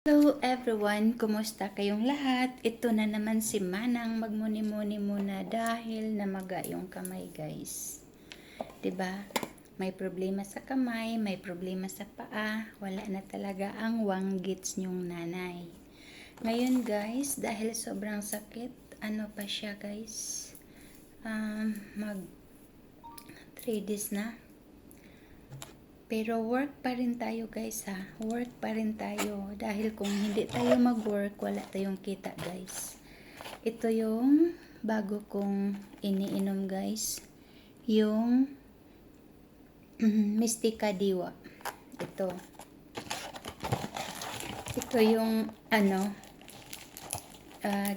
Hello everyone! Kumusta kayong lahat? Ito na naman si Manang magmuni-muni muna dahil namaga yung kamay guys. 'Di ba? May problema sa kamay, may problema sa paa, wala na talaga ang wanggits nyong nanay. Ngayon guys, dahil sobrang sakit, ano pa siya guys? Mag 3 days na. Pero work pa rin tayo guys ha. Work pa rin tayo. Dahil kung hindi tayo mag-work, wala tayong kita guys. Ito yung bago kong iniinom guys. Yung Mystica Diwa. Ito. Ito yung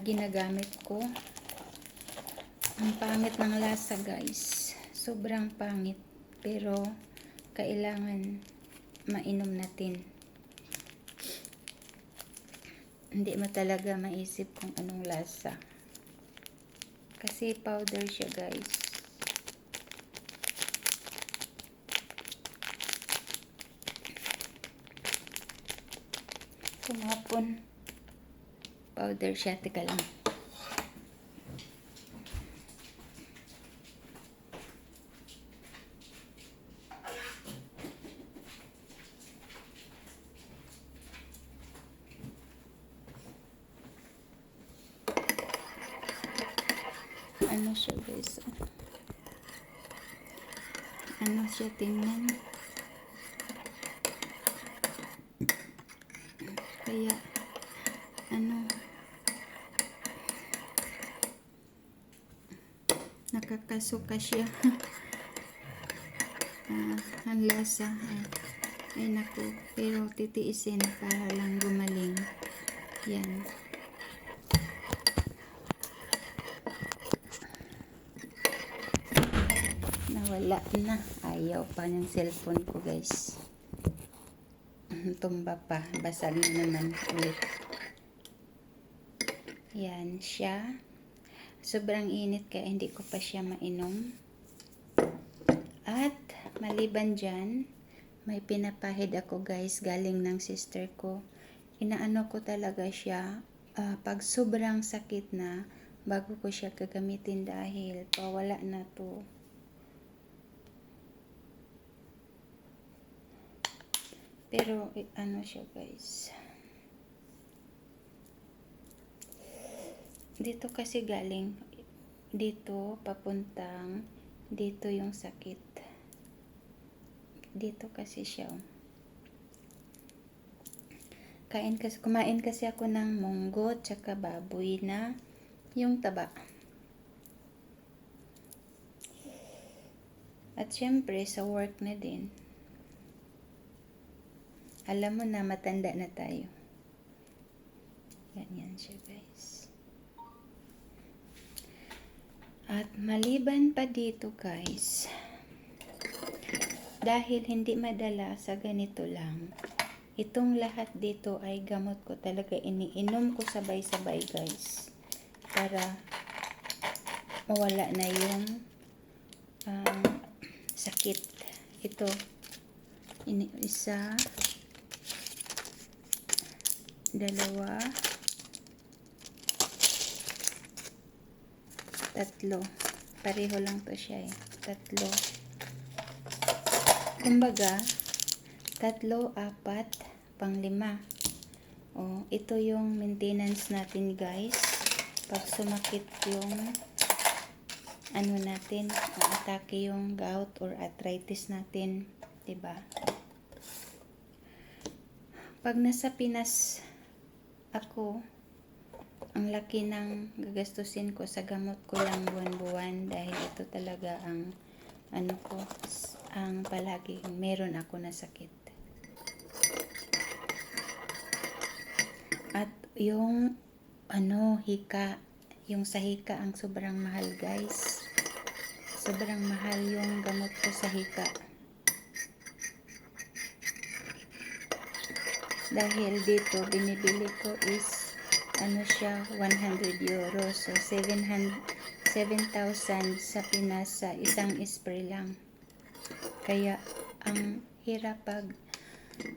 ginagamit ko. Ang pangit ng lasa guys. Sobrang pangit. Pero kailangan mainom natin. Hindi mo talaga maisip kung anong lasa. Kasi powder siya guys. Kumapon. Powder siya. Teka lang. Ano siya guys? Ano siya tingnan? Kaya nakakasuka siya. Ang lasa ay naku, pero titiisin para lang gumaling. Yan. Nawala na. Ayaw pa ng cellphone ko guys. Tumba pa. Basag na naman ulit. Yan siya. Sobrang init kaya hindi ko pa siya mainom. At maliban dyan, may pinapahid ako guys galing ng sister ko. Inaano ko talaga siya pag sobrang sakit na bago ko siya gagamitin dahil pawala na to. Pero ano siya guys, dito kasi galing, dito papuntang dito yung sakit, dito kasi siya. Kumain kasi ako ng munggo tsaka baboy na yung taba. At syempre sa work na din. Alam mo na matanda na tayo. Ganyan siya guys. At maliban pa dito guys, dahil hindi madala sa ganito lang, itong lahat dito ay gamot ko talaga, iniinom ko sabay-sabay guys. Para mawala na yung sakit. Ito, isa, dalawa, tatlo. Pareho lang to siya eh. Tatlo. Kumbaga, tatlo, apat, pang-lima. Ito yung maintenance natin guys. Pag sumakit yung natin, atake yung gout or arthritis natin, 'di ba? Pag nasa Pinas ako, ang laki ng gagastusin ko sa gamot ko lang buwan-buwan dahil ito talaga ang ang palagi meron ako na sakit. At yung hika, yung sa hika ang sobrang mahal guys. Sobrang mahal yung gamot ko sa hika. Dahil dito binibili ko is siya 100 euros. So 7,000 sa Pinas sa isang spray lang. Kaya ang hirap pag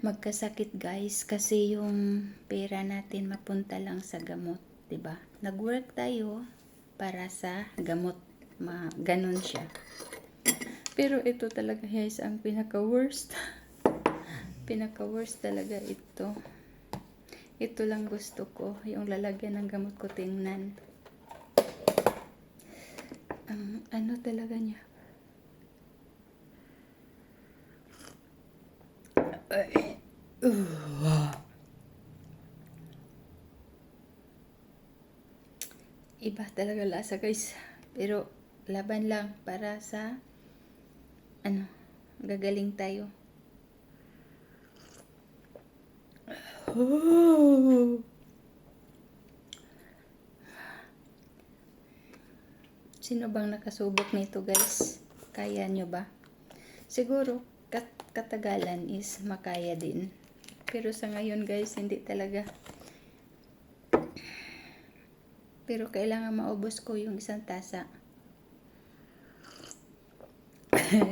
magkasakit guys kasi yung pera natin mapunta lang sa gamot, 'di ba? Nag-work tayo para sa gamot. Ganon siya. Pero ito talaga guys ang pinaka-worst. Pinaka-worst talaga ito. Ito lang gusto ko, yung lalagyan ng gamot ko tingnan. Ang talaga niya. Iba talaga lasa guys. Pero laban lang para sa gagaling tayo. Sino bang nakasubok nito guys? Kaya nyo ba? Siguro katagalan is makaya din. Pero sa ngayon guys, hindi talaga. Pero kailangan maubos ko yung isang tasa.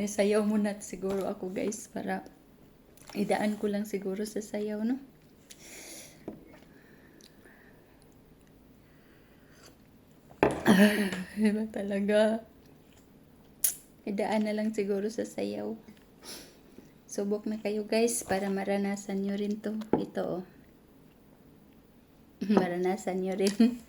Sayaw muna siguro ako guys para idaan ko lang siguro sa sayaw, no? Diba talaga? Idaan na lang siguro sa sayaw. Subok na kayo guys para maranasan nyo rin to. Ito oh. Maranasan nyo rin.